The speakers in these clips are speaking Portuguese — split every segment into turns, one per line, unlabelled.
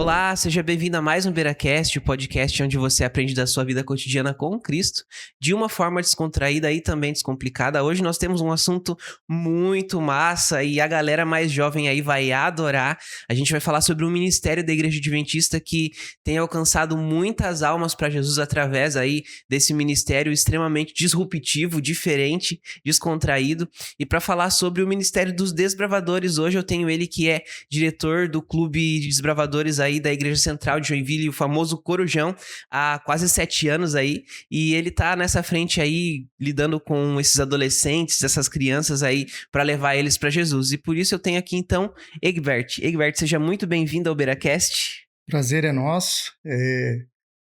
Olá, seja bem-vindo a mais um BeiraCast, o podcast onde você aprende da sua vida cotidiana com Cristo, de uma forma descontraída e também descomplicada. Hoje nós temos um assunto muito massa e a galera mais jovem aí vai adorar. A gente vai falar sobre o ministério da Igreja Adventista que tem alcançado muitas almas para Jesus através aí desse ministério extremamente disruptivo, diferente, descontraído. E para falar sobre o ministério dos desbravadores, hoje eu tenho ele que é diretor do Clube de Desbravadores aí da Igreja Central de Joinville, o famoso Corujão, há quase 7 anos aí, e ele tá nessa frente aí, lidando com esses adolescentes, essas crianças aí, para levar eles para Jesus. E por isso eu tenho aqui então Egbert. Egbert, seja muito bem-vindo ao BeiraCast.
Prazer é nosso, é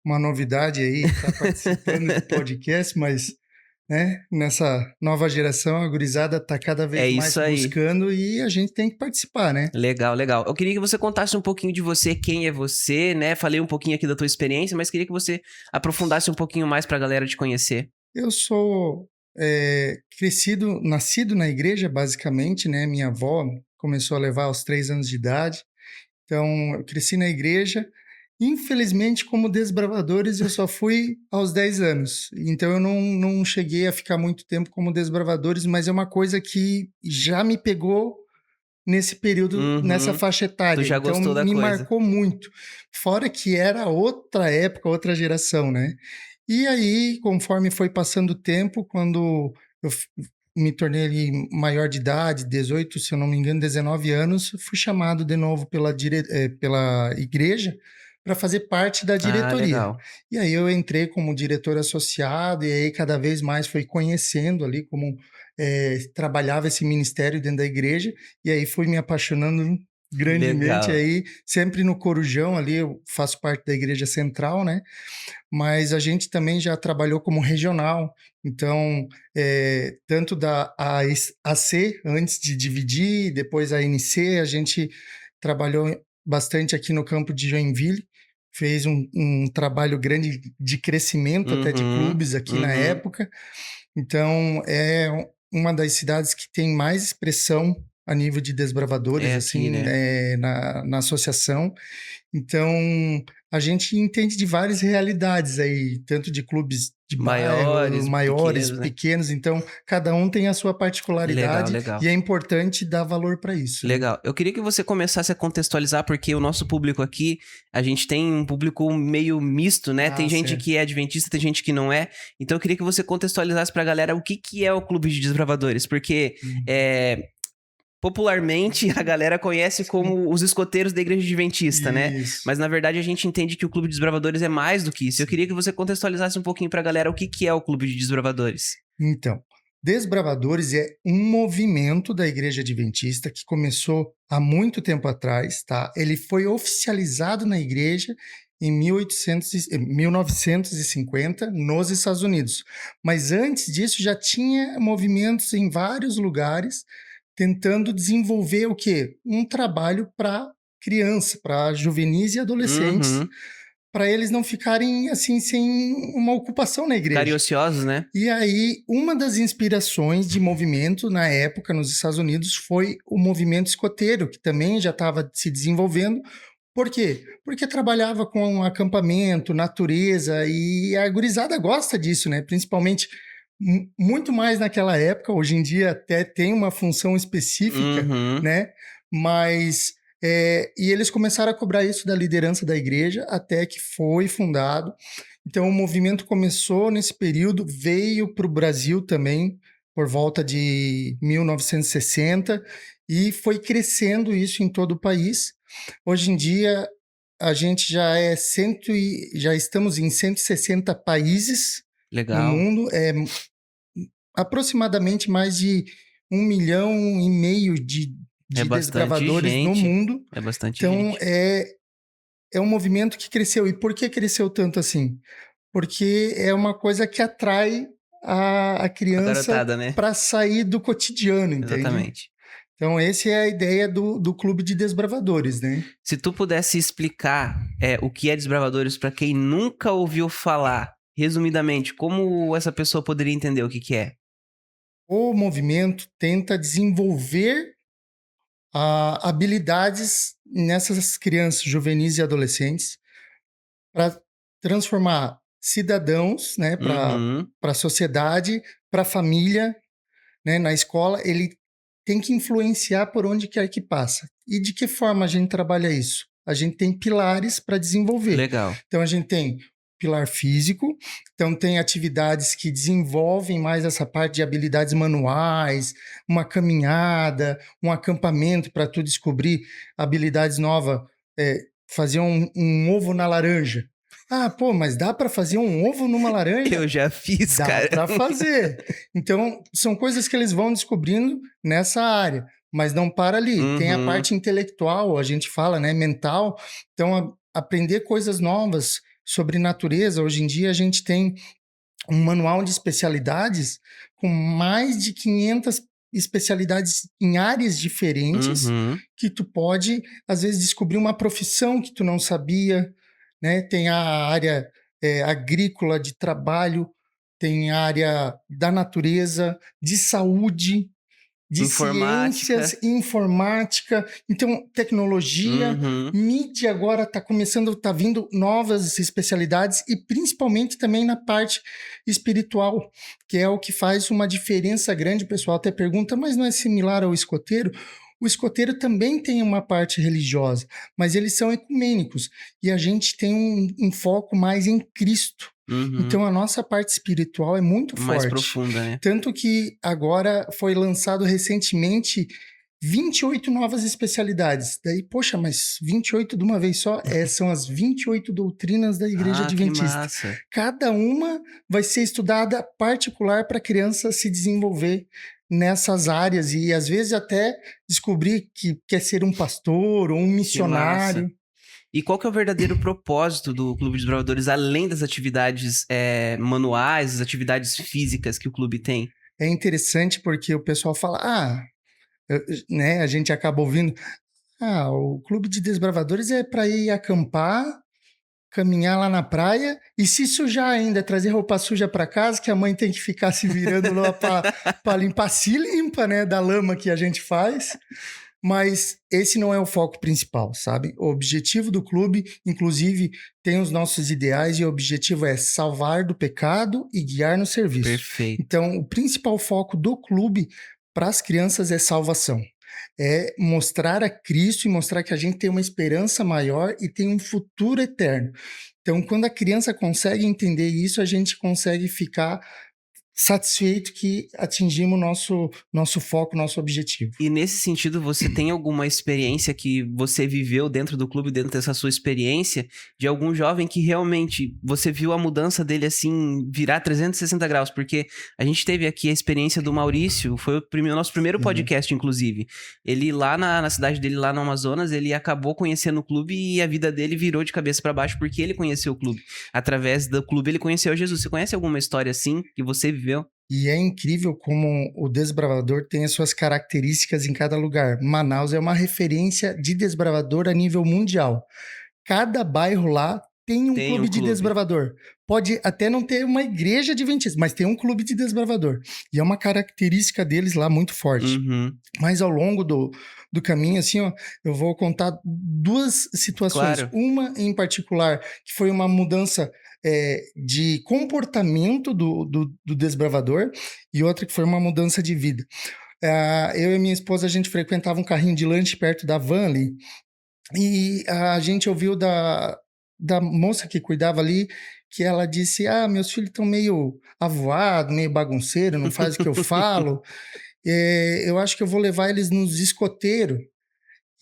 uma novidade aí estar participando do podcast, mas nessa nova geração a gurizada está cada vez
É
mais
isso aí.
buscando e a gente tem que participar, né?
Legal, legal. Eu queria que você contasse um pouquinho de você, quem é você, né? Falei um pouquinho aqui da tua experiência, mas queria que você aprofundasse um pouquinho mais para a galera te conhecer.
Eu sou nascido na igreja basicamente, né? Minha avó começou a levar aos 3 anos de idade, então eu cresci na igreja. Infelizmente, como desbravadores, eu só fui aos 10 anos. Então, eu não cheguei a ficar muito tempo como desbravadores, mas é uma coisa que já me pegou nesse período, nessa
Uhum.
faixa
Tu
etária.
já
Então,
gostou da
me
coisa.
marcou muito. Fora que era outra época, outra geração, né? E aí, conforme foi passando o tempo, quando eu me tornei ali maior de idade, 18, se eu não me engano, 19 anos, fui chamado de novo pela igreja para fazer parte da
Ah,
diretoria.
legal.
E aí eu entrei como diretor associado, e aí cada vez mais fui conhecendo ali como trabalhava esse ministério dentro da igreja, e aí fui me apaixonando grandemente
Legal.
aí, sempre no Corujão ali, eu faço parte da igreja central, né? Mas a gente também já trabalhou como regional, então, tanto da AC, antes de dividir, depois a ANC, a gente trabalhou bastante aqui no campo de Joinville, fez um trabalho grande de crescimento até de
Uhum,
clubes aqui na
uhum.
época, então é uma das cidades que tem mais expressão a nível de desbravadores,
É aqui,
assim,
né?
na associação. Então, a gente entende de várias realidades aí, tanto de clubes de bairro,
Maiores,
maiores,
pequenos, né?
pequenos, então cada um tem a sua
Legal,
particularidade
legal.
e é importante dar valor para isso, né?
Legal. Eu queria que você começasse a contextualizar, porque o nosso público aqui, a gente tem um público meio misto, né? Tem
Ah,
gente
certo.
que é adventista, tem gente que não é. Então eu queria que você contextualizasse pra galera o que é o Clube de Desbravadores, porque popularmente a galera conhece
Sim.
como os escoteiros da Igreja Adventista, né?
Isso.
Mas na verdade a gente entende que o Clube de Desbravadores é mais do que isso. Eu queria que você contextualizasse um pouquinho pra galera o que é o Clube de Desbravadores.
Então, Desbravadores é um movimento da Igreja Adventista que começou há muito tempo atrás, tá? Ele foi oficializado na igreja em 1950 nos Estados Unidos. Mas antes disso já tinha movimentos em vários lugares tentando desenvolver o quê? Um trabalho para criança, para juvenis e adolescentes,
Uhum.
para eles não ficarem assim sem uma ocupação na
Ficarem
igreja.
ociosos, né?
E aí, uma das inspirações de movimento na época nos Estados Unidos foi o movimento escoteiro, que também já estava se desenvolvendo. Por quê? Porque trabalhava com acampamento, natureza, e a gurizada gosta disso, né? Principalmente muito mais naquela época. Hoje em dia até tem uma função específica,
Uhum.
né? Mas e eles começaram a cobrar isso da liderança da igreja até que foi fundado. Então, o movimento começou nesse período, veio para o Brasil também, por volta de 1960, e foi crescendo isso em todo o país. Hoje em dia, a gente já estamos em 160 países no
Legal.
mundo, aproximadamente mais de 1,5 milhão
É
de
bastante
desbravadores no
gente.
mundo.
É bastante
Então,
gente.
é um movimento que cresceu. E por que cresceu tanto assim? Porque é uma coisa que atrai a
A
criança
garotada, né?
para sair do cotidiano, entende?
Exatamente.
Então, essa é a ideia do Clube de Desbravadores, né?
Se tu pudesse explicar o que é Desbravadores para quem nunca ouviu falar, resumidamente, como essa pessoa poderia entender o que é?
O movimento tenta desenvolver habilidades nessas crianças, juvenis e adolescentes para transformar cidadãos, né, para
Uhum.
a sociedade, para a família, né, na escola, ele tem que influenciar por onde quer que passa. E de que forma a gente trabalha isso? A gente tem pilares para desenvolver.
Legal.
Então, a gente tem pilar físico, então tem atividades que desenvolvem mais essa parte de habilidades manuais, uma caminhada, um acampamento para tu descobrir habilidades novas, fazer um ovo na laranja. Ah, pô, mas dá para fazer um ovo numa laranja?
Eu já fiz,
Dá
cara.
para fazer. Então, são coisas que eles vão descobrindo nessa área, mas não para ali. Tem a
Uhum.
parte intelectual, a gente fala, né, mental. Então, aprender coisas novas sobre natureza. Hoje em dia, a gente tem um manual de especialidades com mais de 500 especialidades em áreas diferentes
Uhum.
que tu pode, às vezes, descobrir uma profissão que tu não sabia, né? Tem a área agrícola de trabalho, tem a área da natureza, de saúde, de
Informática.
ciências, informática, então tecnologia,
Uhum.
mídia agora está começando, está vindo novas especialidades e principalmente também na parte espiritual, que é o que faz uma diferença grande. O pessoal até pergunta, mas não é similar ao escoteiro? O escoteiro também tem uma parte religiosa, mas eles são ecumênicos e a gente tem um foco mais em Cristo.
Uhum.
Então a nossa parte espiritual é muito
Mais
forte.
profunda, né?
Tanto que agora foi lançado recentemente 28 novas especialidades. Daí, poxa, mas 28 de uma vez só? São as 28 doutrinas da Igreja
Ah, que
Adventista.
massa.
Cada uma vai ser estudada particular para a criança se desenvolver nessas áreas e às vezes até descobrir que quer ser um pastor ou um
Que massa.
missionário.
E qual que é o verdadeiro propósito do Clube de Desbravadores, além das atividades manuais, as atividades físicas que o clube tem?
É interessante porque o pessoal fala, né, a gente acaba ouvindo, o clube de desbravadores é para ir acampar, caminhar lá na praia e se sujar ainda, trazer roupa suja para casa, que a mãe tem que ficar se virando lá para limpar. Se limpa, né, da lama que a gente faz. Mas esse não é o foco principal, sabe? O objetivo do clube, inclusive, tem os nossos ideais e o objetivo é salvar do pecado e guiar no serviço.
Perfeito.
Então, o principal foco do clube para as crianças é salvação. É mostrar a Cristo e mostrar que a gente tem uma esperança maior e tem um futuro eterno. Então, quando a criança consegue entender isso, a gente consegue ficar satisfeito que atingimos nosso foco, nosso objetivo.
E nesse sentido, você tem alguma experiência que você viveu dentro do clube, dentro dessa sua experiência, de algum jovem que realmente você viu a mudança dele assim, virar 360 graus? Porque a gente teve aqui a experiência do Maurício, foi o nosso primeiro podcast, inclusive. Ele lá na cidade dele, lá no Amazonas, ele acabou conhecendo o clube e a vida dele virou de cabeça para baixo porque ele conheceu o clube. Através do clube, ele conheceu Jesus. Você conhece alguma história assim que você viveu?
E é incrível como o desbravador tem as suas características em cada lugar. Manaus é uma referência de desbravador a nível mundial. Cada bairro lá tem um
Tem um
clube de
clube.
desbravador. Pode até não ter uma igreja adventista, mas tem um clube de desbravador. E é uma característica deles lá muito forte.
Uhum.
Mas ao longo do caminho, assim, ó, eu vou contar duas situações.
Claro.
Uma em particular, que foi uma mudança de comportamento do desbravador, e outra que foi uma mudança de vida. Eu e minha esposa, a gente frequentava um carrinho de lanche perto da van ali, e a gente ouviu da moça que cuidava ali, que ela disse, meus filhos estão meio avoados, meio bagunceiro, não faz o que eu falo, eu acho que eu vou levar eles nos escoteiros.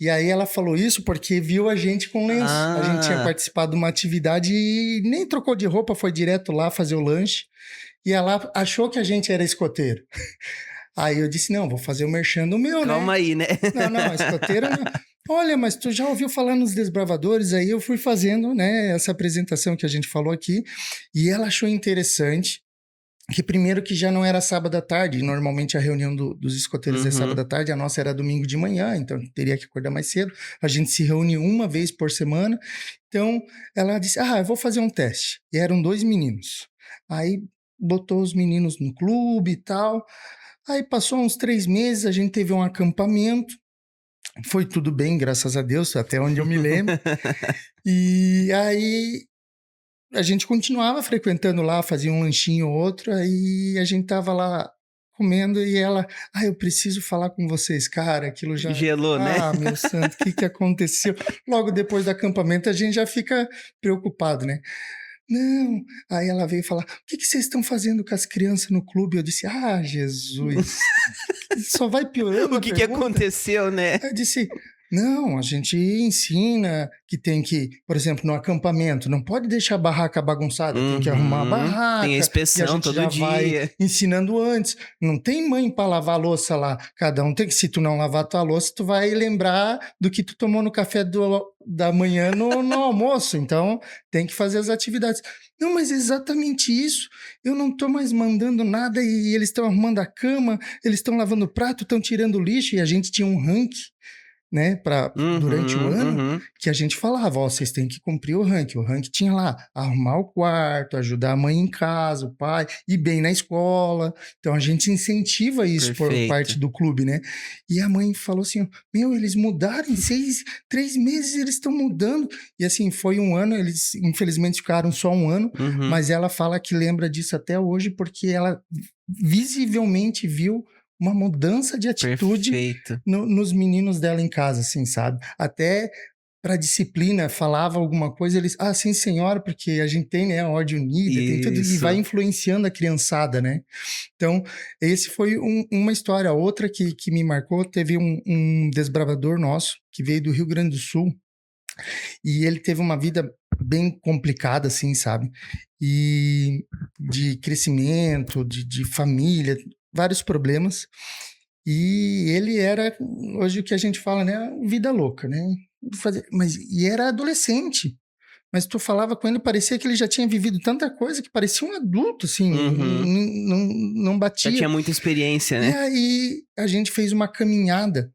E aí ela falou isso porque viu a gente com lenço. A gente tinha
Ah,
participado de uma atividade e nem trocou de roupa, foi direto lá fazer o lanche. E ela achou que a gente era escoteiro. Aí eu disse, não, vou fazer o merchan do meu, né?
calma aí, né?
Não, escoteiro não. Olha, mas tu já ouviu falar nos desbravadores? Aí eu fui fazendo, né, essa apresentação que a gente falou aqui. E ela achou interessante. Que primeiro que já não era sábado à tarde, normalmente a reunião dos escoteiros é sábado à tarde, a nossa era domingo de manhã, então teria que acordar mais cedo. A gente se reúne uma vez por semana. Então ela disse: eu vou fazer um teste. E eram 2 meninos. Aí botou os meninos no clube e tal. Aí passou uns 3 meses, a gente teve um acampamento. Foi tudo bem, graças a Deus, até onde eu me lembro. E aí a gente continuava frequentando lá, fazia um lanchinho ou outro, aí a gente tava lá comendo e ela, eu preciso falar com vocês, cara, aquilo já...
Gelou, né?
Meu santo, o que aconteceu? Logo depois do acampamento a gente já fica preocupado, né? Não, aí ela veio falar, o que vocês estão fazendo com as crianças no clube? Eu disse, Jesus, só vai piorando
O que
a pergunta.
aconteceu, né?
Aí eu disse, não, a gente ensina que tem que, por exemplo, no acampamento, não pode deixar a barraca bagunçada, tem que arrumar a barraca.
Tem a
E a
inspeção
gente
todo
já
dia.
vai ensinando antes. Não tem mãe para lavar a louça lá. Cada um tem que, se tu não lavar a tua louça, tu vai lembrar do que tu tomou no café da manhã no almoço. Então, tem que fazer as atividades. Não, mas é exatamente isso. Eu não estou mais mandando nada e eles estão arrumando a cama, eles estão lavando o prato, estão tirando o lixo. E a gente tinha um ranking, né, durante o ano, que a gente falava, vocês têm que cumprir o ranking. O ranking tinha lá, arrumar o quarto, ajudar a mãe em casa, o pai, ir bem na escola. Então a gente incentiva isso por parte do clube, né? E a mãe falou assim, eles mudaram em 3 meses, eles estão mudando. E assim, foi um ano, eles infelizmente ficaram só um ano, mas ela fala que lembra disso até hoje, porque ela visivelmente viu uma mudança de atitude nos meninos dela em casa, assim, sabe? Até para disciplina, falava alguma coisa, eles, sim, senhora, porque a gente tem, né, a ordem unida, tem tudo, e vai influenciando a criançada, né? Então, esse foi uma história. Outra que me marcou, teve um desbravador nosso, que veio do Rio Grande do Sul, e ele teve uma vida bem complicada, assim, sabe? E de crescimento, de família, vários problemas. E ele era, hoje o que a gente fala, né? Vida louca, né? E era adolescente. Mas tu falava com ele, parecia que ele já tinha vivido tanta coisa que parecia um adulto, assim, não batia.
Já tinha muita experiência, né?
E aí a gente fez uma caminhada,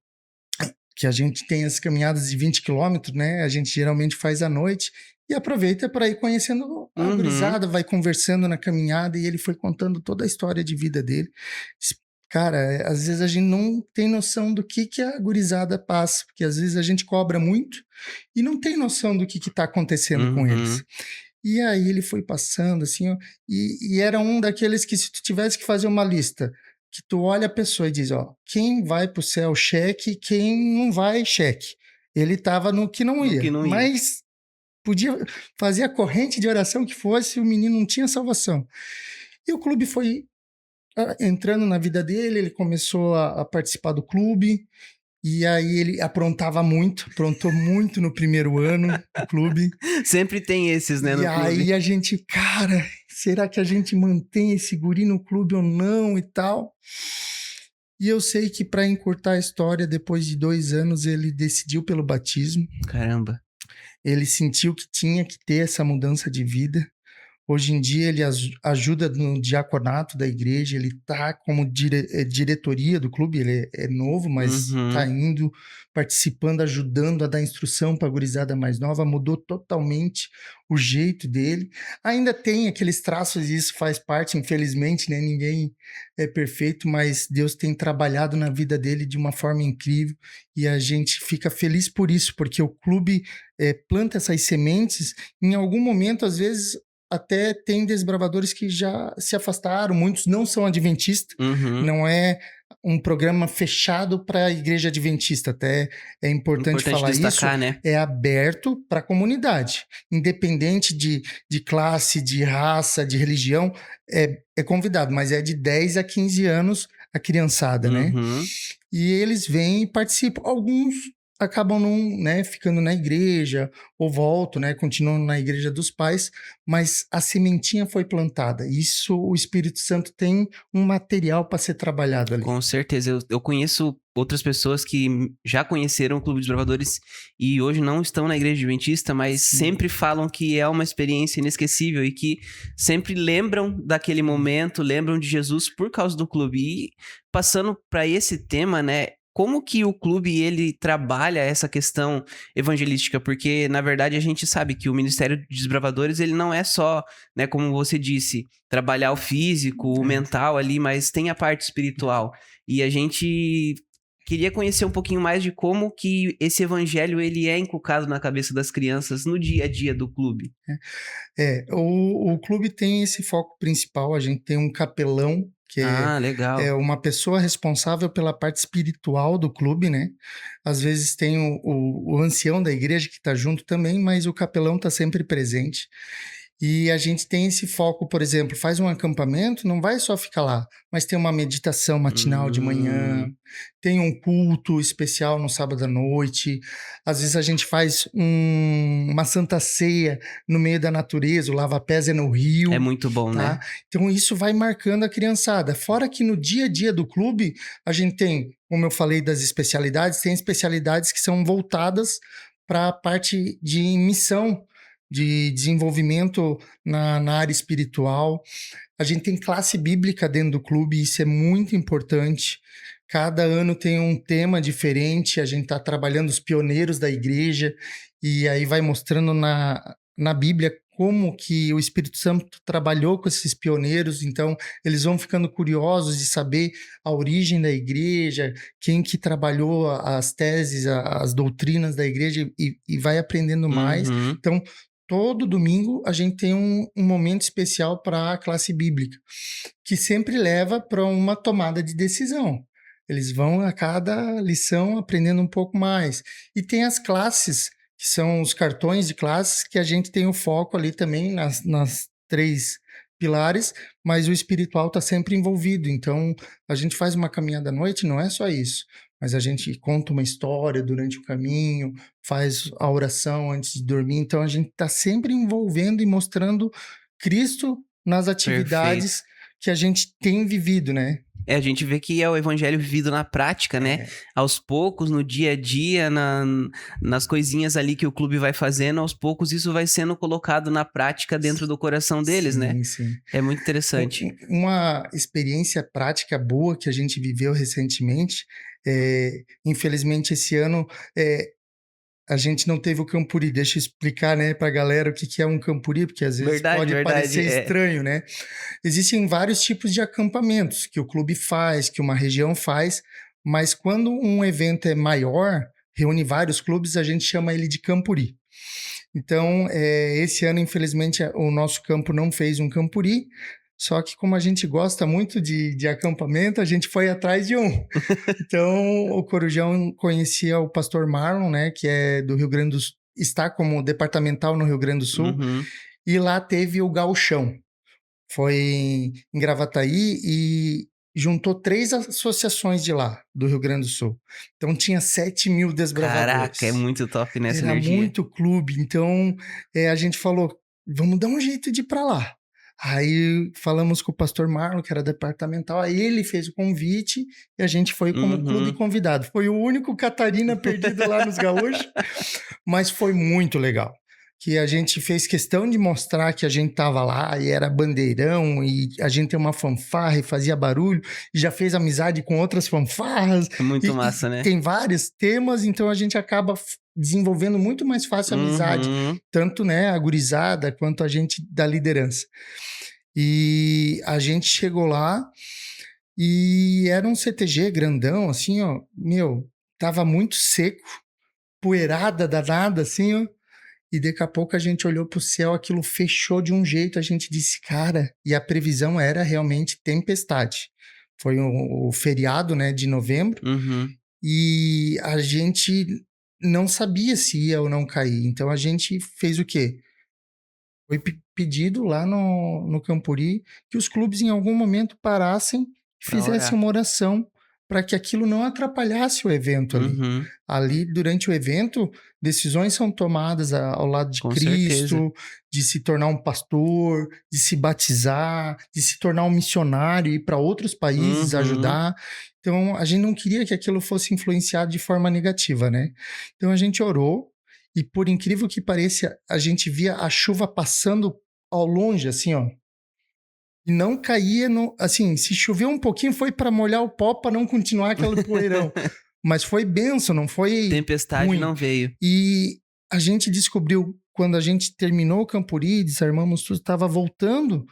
que a gente tem as caminhadas de 20 quilômetros, né? A gente geralmente faz à noite e aproveita para ir conhecendo a gurizada, vai conversando na caminhada, e ele foi contando toda a história de vida dele. Cara, às vezes a gente não tem noção do que a gurizada passa, porque às vezes a gente cobra muito e não tem noção do que está acontecendo com eles. E aí ele foi passando, assim, e era um daqueles que, se tu tivesse que fazer uma lista, que tu olha a pessoa e diz, quem vai pro céu, cheque, quem não vai, cheque. Ele estava no que não ia, mas podia fazer a corrente de oração que fosse, o menino não tinha salvação. E o clube foi entrando na vida dele, ele começou a participar do clube, e aí ele aprontou muito no primeiro ano do clube.
Sempre tem esses, né, no clube.
E aí a gente, cara, será que a gente mantém esse guri no clube ou não e tal? E eu sei que, para encurtar a história, depois de 2 anos ele decidiu pelo batismo.
Caramba.
Ele sentiu que tinha que ter essa mudança de vida. Hoje em dia ele ajuda no diaconato da igreja, ele está como diretoria do clube, ele é novo, mas está indo, participando, ajudando a dar instrução para a gurizada mais nova, mudou totalmente o jeito dele. Ainda tem aqueles traços, e isso faz parte, infelizmente, né? Ninguém é perfeito, mas Deus tem trabalhado na vida dele de uma forma incrível, e a gente fica feliz por isso, porque o clube planta essas sementes. Em algum momento, às vezes, até tem desbravadores que já se afastaram, muitos não são adventistas, não é um programa fechado para a igreja adventista, até é importante falar destacar, isso, né? É aberto para a comunidade, independente de classe, de raça, de religião, é convidado, mas é de 10 a 15 anos a criançada, né? E eles vêm e participam, alguns acabam não, né, ficando na igreja, ou voltam, né, continuam na igreja dos pais, mas a sementinha foi plantada. Isso, o Espírito Santo tem um material para ser trabalhado ali.
Com certeza. Eu conheço outras pessoas que já conheceram o Clube dos Bravadores e hoje não estão na igreja adventista, mas sempre falam que é uma experiência inesquecível e que sempre lembram daquele momento, lembram de Jesus por causa do clube. E passando para esse tema, né, como que o clube, ele trabalha essa questão evangelística? Porque, na verdade, a gente sabe que o Ministério de Desbravadores, ele não é só, né, como você disse, trabalhar o físico, o mental ali, mas tem a parte espiritual. E a gente Queria conhecer um pouquinho mais de como que esse evangelho ele é inculcado na cabeça das crianças no dia a dia do clube.
O clube tem esse foco principal, a gente tem um capelão, que
Ah,
é
legal.
uma pessoa responsável pela parte espiritual do clube, né? Às vezes tem o ancião da igreja que está junto também, mas o capelão está sempre presente. E a gente tem esse foco, por exemplo, faz um acampamento, não vai só ficar lá, mas tem uma meditação matinal de manhã,
Hum,
tem um culto especial no sábado à noite, às vezes a gente faz uma santa ceia no meio da natureza, o lava-pés é no
é
rio,
muito bom,
tá?
né?
Então isso vai marcando a criançada. Fora que no dia a dia do clube, a gente tem, como eu falei das especialidades, tem especialidades que são voltadas para a parte de missão, de desenvolvimento na área espiritual. A gente tem classe bíblica dentro do clube, isso é muito importante. Cada ano tem um tema diferente, a gente está trabalhando os pioneiros da igreja, e aí vai mostrando na Bíblia como que o Espírito Santo trabalhou com esses pioneiros, então eles vão ficando curiosos de saber a origem da igreja, quem que trabalhou as teses, as doutrinas da igreja, e vai aprendendo mais.
Uhum.
Então, todo domingo a gente tem um momento especial para a classe bíblica, que sempre leva para uma tomada de decisão. Eles vão a cada lição aprendendo um pouco mais. E tem as classes, que são os cartões de classes, que a gente tem o foco ali também nas três pilares, mas o espiritual está sempre envolvido. Então, a gente faz uma caminhada à noite, não é só isso, mas a gente conta uma história durante o caminho, faz a oração antes de dormir. Então, a gente está sempre envolvendo e mostrando Cristo nas
Perfeito.
atividades que a gente tem vivido, né?
É, a gente vê que é o evangelho vivido na prática, né?
É,
Aos poucos, no dia a dia, nas coisinhas ali que o clube vai fazendo, aos poucos isso vai sendo colocado na prática dentro do coração deles, né?
sim, sim.
É muito interessante.
Uma experiência prática boa que a gente viveu recentemente, infelizmente esse ano a gente não teve o Campuri. Deixa eu explicar, né, para a galera o que que é um Campuri, porque às vezes
Verdade,
pode
verdade.
parecer
É.
estranho, né? Existem vários tipos de acampamentos que o clube faz, que uma região faz, mas quando um evento é maior, reúne vários clubes, a gente chama ele de Campuri. Então, esse ano, infelizmente, o nosso campo não fez um Campuri, só que como a gente gosta muito de acampamento, a gente foi atrás de um. Então, o Corujão conhecia o pastor Marlon, né, que é do Rio Grande do Sul, está como departamental no Rio Grande do Sul,
Uhum.
e lá teve o Gauchão. Foi em Gravataí e juntou 3 associações de lá, do Rio Grande do Sul. Então tinha 7.000
Caraca, é
desbravadores.
muito top nessa
Era
energia.
muito clube, então a gente falou, vamos dar um jeito de ir para lá. Aí falamos com o pastor Marlon, que era departamental, aí ele fez o convite e a gente foi como clube
Uhum.
convidado. Foi o único Catarina perdido lá nos Gaúchos, mas foi muito legal. Que a gente fez questão de mostrar que a gente estava lá e era bandeirão e a gente tem uma fanfarra e fazia barulho e já fez amizade com outras fanfarras
É muito
e
massa, né?
tem vários temas, então a gente acaba desenvolvendo muito mais fácil a amizade,
Uhum.
tanto né, a gurizada quanto a gente da liderança. E a gente chegou lá e era um CTG grandão, assim, ó, meu, tava muito seco, poeirada danada, assim, ó. E daqui a pouco a gente olhou para o céu, aquilo fechou de um jeito, a gente disse, cara, e a previsão era realmente tempestade. Foi o feriado, né, de novembro,
Uhum.
e a gente não sabia se ia ou não cair. Então a gente fez o quê? Foi pedido lá no Campuri que os clubes em algum momento parassem e
Pra
fizessem
orar.
uma oração para que aquilo não atrapalhasse o evento ali.
Uhum.
Ali, durante o evento, decisões são tomadas ao lado de
Com certeza.
Cristo, de se tornar um pastor, de se batizar, de se tornar um missionário e ir para outros países
Uhum.
ajudar. Então, a gente não queria que aquilo fosse influenciado de forma negativa, né? Então, a gente orou e, por incrível que pareça, a gente via a chuva passando ao longe, assim, ó. E não caía no. Assim, se choveu um pouquinho, foi para molhar o pó para não continuar aquele poeirão. Mas foi benção, não foi
Tempestade
ruim.
não veio.
E a gente descobriu, quando a gente terminou o Campuri, desarmamos tudo, estava voltando,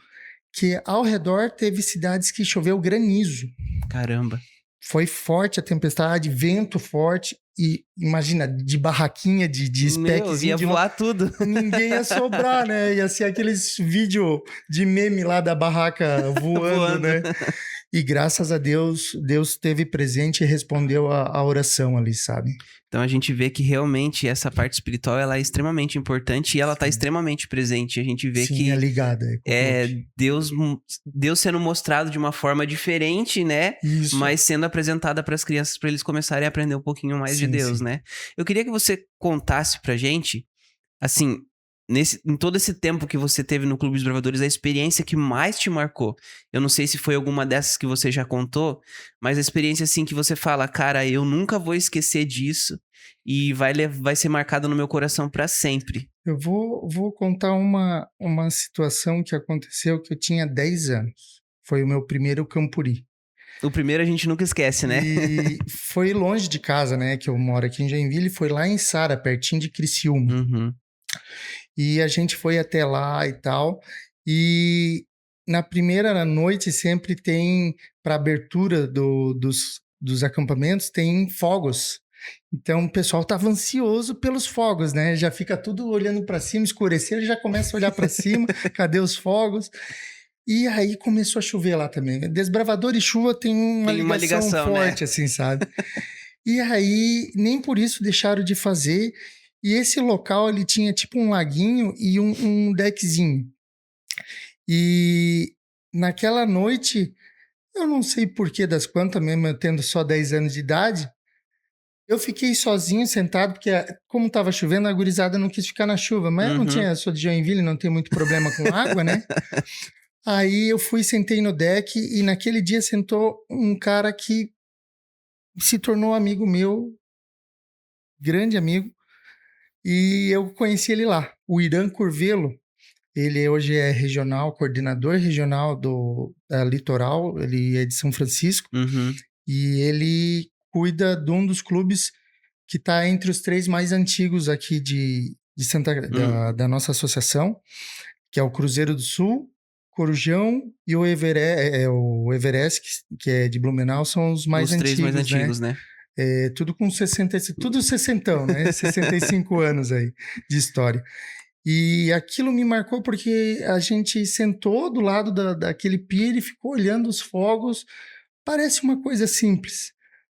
que ao redor teve cidades que choveu granizo.
Caramba.
foi forte a tempestade, vento forte, e imagina, de barraquinha, de
Meu,
speczinho,
ia voar tudo.
ninguém ia sobrar, né? Ia ser aqueles vídeos de meme lá da barraca voando,
Voando.
né? E graças a Deus, Deus esteve presente e respondeu a oração ali, sabe?
Então a gente vê que realmente essa parte espiritual ela é extremamente importante e ela tá
Sim.
extremamente presente. A gente vê
Sim,
que
é ligada. É, com o
é
clube.
Deus sendo mostrado de uma forma diferente, né?
Isso.
Mas sendo apresentada para as crianças para eles começarem a aprender um pouquinho mais de
Sim,
Deus,
sim.
né? Eu queria que você contasse pra gente, assim, em todo esse tempo que você teve no Clube dos Bravadores, a experiência que mais te marcou. Eu não sei se foi alguma dessas que você já contou, mas a experiência assim que você fala, cara, eu nunca vou esquecer disso e vai ser marcada no meu coração pra sempre.
Eu vou contar uma situação que aconteceu que eu tinha 10 anos. Foi o meu primeiro Campuri.
O primeiro a gente nunca esquece, né?
E foi longe de casa, né? Que eu moro aqui em Joinville, foi lá em Sara, pertinho de Criciúma.
Uhum.
E a gente foi até lá e tal. E na primeira noite sempre tem, para abertura dos acampamentos, tem fogos. Então o pessoal tava ansioso pelos fogos, né? Já fica tudo olhando para cima, escurecer, já começa a olhar para cima, cadê os fogos? E aí começou a chover lá também. Desbravador e chuva tem uma
Tem uma
ligação
ligação, né?
forte, assim, sabe? E aí nem por isso deixaram de fazer. E esse local ele tinha tipo um laguinho e um deckzinho. E naquela noite, eu não sei por que das quantas, mesmo eu tendo só 10 anos de idade, eu fiquei sozinho, sentado, porque como estava chovendo, a gurizada não quis ficar na chuva. Mas eu não
Uhum.
tinha, eu sou de Joinville, não tenho muito problema com água, né? Aí eu fui, sentei no deck e naquele dia sentou um cara que se tornou amigo meu, grande amigo, e eu conheci ele lá, o Irã Curvelo. Ele hoje é regional, coordenador regional da Litoral, ele é de São Francisco,
Uhum.
e ele cuida de um dos clubes que está entre os 3 mais antigos aqui de da nossa associação, que é o Cruzeiro do Sul, Corujão e o o Everest, que é de Blumenau, são os mais
Os três mais
antigos, né?
antigos, né?
É, tudo com 60, tudo sessentão, né? 65 anos aí de história. E aquilo me marcou porque a gente sentou do lado daquele pier e ficou olhando os fogos. Parece uma coisa simples,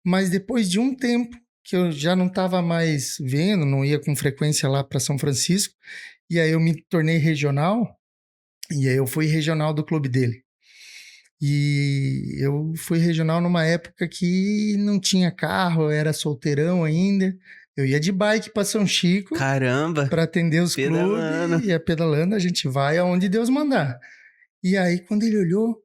mas depois de um tempo que eu já não estava mais vendo, não ia com frequência lá para São Francisco, e aí eu me tornei regional, e aí eu fui regional do clube dele. E eu fui regional numa época que não tinha carro, eu era solteirão ainda. Eu ia de bike para São Chico
Caramba,
para atender os
pedalando.
clubes, ia pedalando, a gente vai aonde Deus mandar. E aí, quando ele olhou,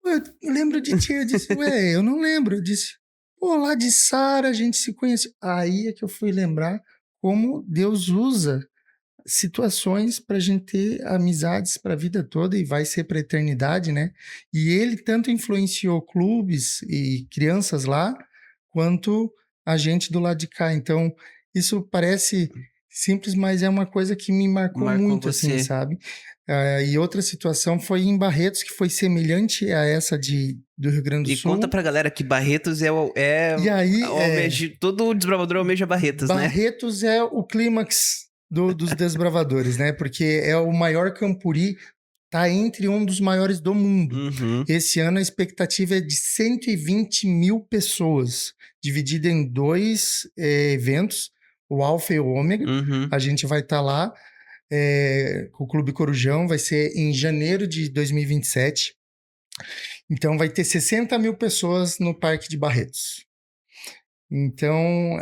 eu lembro de ti, eu disse, ué, eu não lembro. Eu disse, pô, lá de Sara a gente se conhece. Aí é que eu fui lembrar como Deus usa situações para a gente ter amizades para a vida toda e vai ser para a eternidade, né? E ele tanto influenciou clubes e crianças lá, quanto a gente do lado de cá. Então, isso parece simples, mas é uma coisa que me marcou
Marcou
muito, assim,
você.
sabe? E outra situação foi em Barretos, que foi semelhante a essa do Rio Grande do
E conta
Sul.
pra galera que Barretos
E aí,
todo desbravador almeja Barretos, né?
Barretos é o clímax dos desbravadores, né? Porque é o maior Campuri, tá entre um dos maiores do mundo.
Uhum.
Esse ano a expectativa é de 120 mil pessoas, dividida em 2 eventos, o Alfa e o Ômega.
Uhum.
A gente vai estar lá com o Clube Corujão, vai ser em janeiro de 2027. Então vai ter 60 mil pessoas no Parque de Barretos. Então,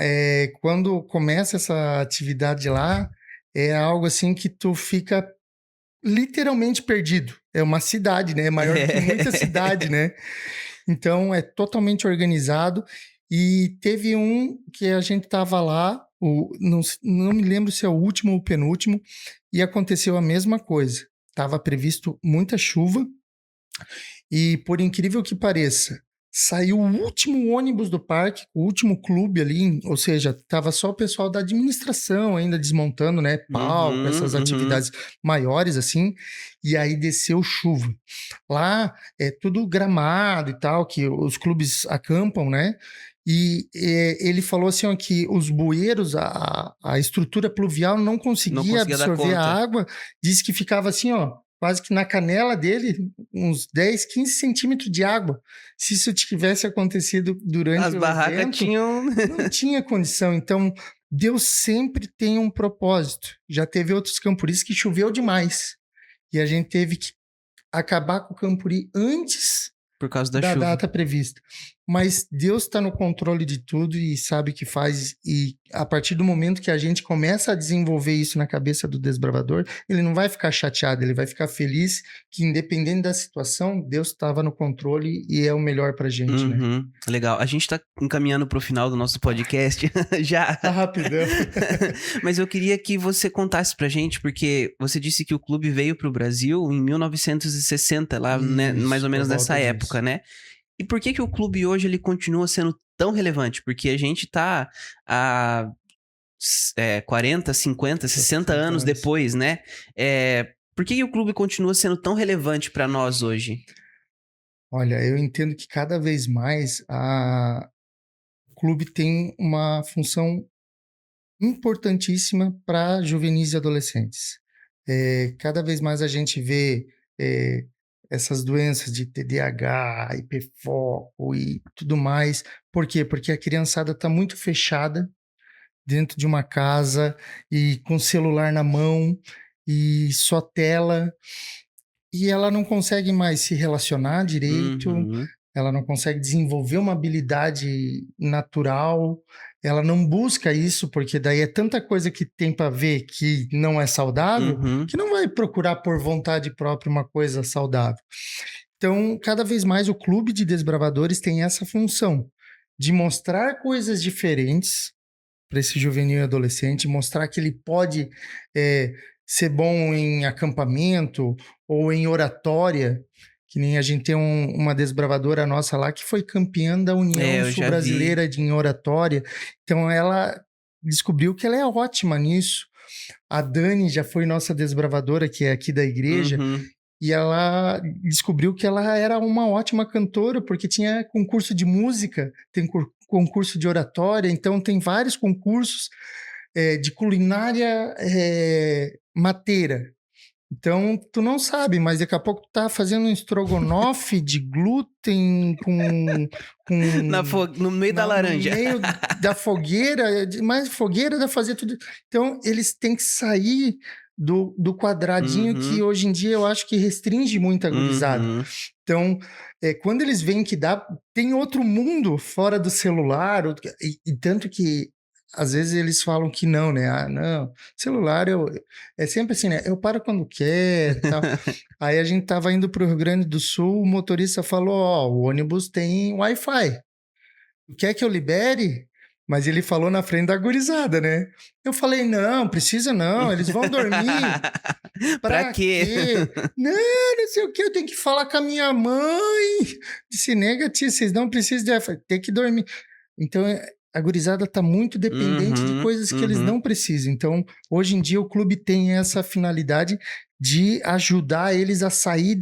quando começa essa atividade lá, é algo assim que tu fica literalmente perdido. É uma cidade, né? É maior que muita cidade, né? Então, é totalmente organizado. E teve um que a gente tava lá, não me lembro se é o último ou o penúltimo, e aconteceu a mesma coisa. Tava previsto muita chuva, e por incrível que pareça, Saiu o último ônibus do parque, o último clube ali, ou seja, tava só o pessoal da administração ainda desmontando, né, palco,
Uhum,
essas
uhum.
atividades maiores assim, e aí desceu chuva. Lá é tudo gramado e tal, que os clubes acampam, né? E ele falou assim, ó, que os bueiros, a estrutura pluvial não
Não
conseguia
conseguia dar
absorver a
conta.
água, disse que ficava assim, ó, quase que na canela dele, uns 10, 15 centímetros de água. Se isso tivesse acontecido
As
durante o
barracas
evento,
tinham.
não tinha condição. Então, Deus sempre tem um propósito. Já teve outros campuris que choveu demais. E a gente teve que acabar com o campuri antes
Por causa da
da
chuva.
data prevista. Mas Deus está no controle de tudo e sabe o que faz. E a partir do momento que a gente começa a desenvolver isso na cabeça do desbravador, ele não vai ficar chateado, ele vai ficar feliz que, independente da situação, Deus estava no controle e é o melhor para a gente, né?
Uhum, legal. A gente tá encaminhando pro final do nosso podcast já.
Tá rapidão.
Mas eu queria que você contasse pra gente, porque você disse que o clube veio pro Brasil em 1960, lá, né, mais
Isso,
ou
por
menos nessa
volta
época,
disso.
né? E por que que o clube hoje ele continua sendo tão relevante? Porque a gente tá há 40, 50, 60
60
anos
anos.
depois, né? Por que que o clube continua sendo tão relevante pra nós hoje?
Olha, eu entendo que cada vez mais o clube tem uma função importantíssima para juvenis e adolescentes. Cada vez mais a gente vê eh, essas doenças de TDAH, hiperfoco e tudo mais. Por quê? Porque a criançada está muito fechada dentro de uma casa e com o celular na mão e só tela. E ela não consegue mais se relacionar direito,
Uhum,
ela não consegue desenvolver uma habilidade natural, ela não busca isso, porque daí é tanta coisa que tem para ver que não é saudável,
uhum.
que não vai procurar por vontade própria uma coisa saudável. Então, cada vez mais o clube de desbravadores tem essa função de mostrar coisas diferentes para esse juvenil e adolescente, mostrar que ele pode ser bom em acampamento ou em oratória, que nem a gente tem uma desbravadora nossa lá que foi campeã da
É,
União
eu já vi.
Sul-Brasileira em oratória, então ela descobriu que ela é ótima nisso. A Dani já foi nossa desbravadora, que é aqui da igreja,
Uhum.
e ela descobriu que ela era uma ótima cantora, porque tinha concurso de música, tem concurso de oratória, então tem vários concursos de culinária mateira. Então, tu não sabe, mas daqui a pouco tu tá fazendo um estrogonofe de glúten com
No meio da
no
laranja.
meio da fogueira, mas fogueira dá pra fazer tudo. Então, eles têm que sair do quadradinho que
Uhum,
hoje em dia eu acho que restringe muito a gurizada.
uhum.
Então, quando eles veem que tem outro mundo fora do celular, e tanto que às vezes eles falam que não, né? Ah, não, celular é sempre assim, né? Eu paro quando quer, tal. Aí a gente tava indo para o Rio Grande do Sul, o motorista falou: Ó, o ônibus tem Wi-Fi. Quer que eu libere? Mas ele falou na frente da gurizada, né? Eu falei: não, precisa não, eles vão dormir.
Pra
Pra
quê?
quê? Não, não sei o que, eu tenho que falar com a minha mãe. Disse, nega, tia, vocês não precisam de Wi-Fi, tem que dormir. Então, a gurizada está muito dependente de
Uhum,
coisas que eles
uhum.
não precisam. Então, hoje em dia, o clube tem essa finalidade de ajudar eles a sair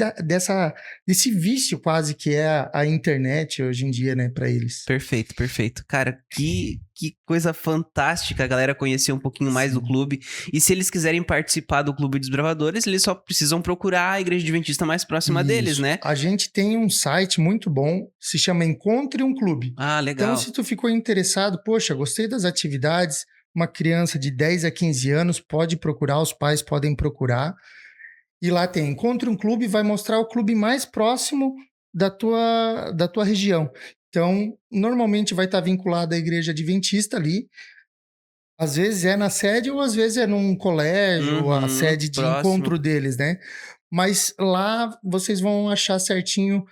desse vício quase que é a internet hoje em dia, né, para eles.
Perfeito, perfeito. Cara, que coisa fantástica a galera conhecer um pouquinho mais do
Sim.
clube. E se eles quiserem participar do Clube dos Bravadores, eles só precisam procurar a Igreja Adventista mais próxima deles,
Isso.
né?
A gente tem um site muito bom, se chama Encontre um Clube.
Ah,
Então, se
legal.
tu ficou interessado, poxa, gostei das atividades, uma criança de 10 a 15 anos pode procurar, os pais podem procurar. E lá tem Encontre um Clube, vai mostrar o clube mais próximo da tua região. Então, normalmente vai estar vinculado à igreja adventista ali. Às vezes é na sede ou às vezes é num colégio, a
Uhum,
sede de
próximo.
encontro deles, né? Mas lá vocês vão achar certinho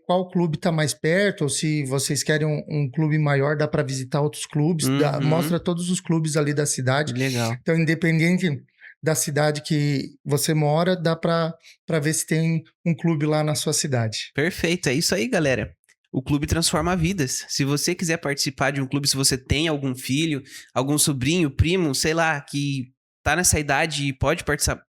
qual clube está mais perto, ou se vocês querem um clube maior, dá para visitar outros clubes,
Uhum,
mostra todos os clubes ali da cidade.
legal.
Então, independente da cidade que você mora, dá para ver se tem um clube lá na sua cidade.
Perfeito, é isso aí, galera. O clube transforma vidas. Se você quiser participar de um clube, se você tem algum filho, algum sobrinho, primo, sei lá, que tá nessa idade e pode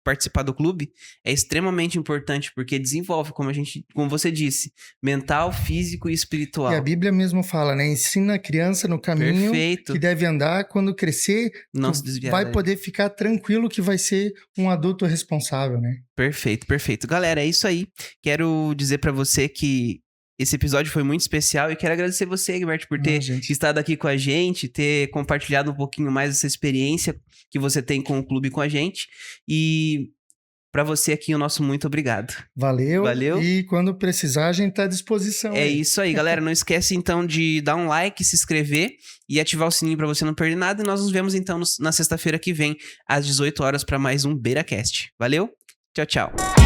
participar do clube, é extremamente importante, porque desenvolve, como você disse, mental, físico e
E a
espiritual.
Bíblia mesmo fala, né? Ensina a criança no caminho
Perfeito.
que deve andar. Quando crescer,
Não
tu
se desviar
vai
daí.
poder ficar tranquilo que vai ser um adulto responsável, né?
Perfeito, perfeito. Galera, é isso aí. Quero dizer pra você que esse episódio foi muito especial e quero agradecer você, Egberto, por ter
gente.
estado aqui com a gente, ter compartilhado um pouquinho mais dessa experiência que você tem com o clube com a gente. E pra você aqui, o nosso muito obrigado.
Valeu.
Valeu.
E quando precisar, a gente tá à disposição.
É
aí.
isso aí, galera. Não esquece então de dar um like, se inscrever e ativar o sininho pra você não perder nada. E nós nos vemos então na sexta-feira que vem, às 18 horas, pra mais um BeiraCast. Valeu? Tchau, tchau.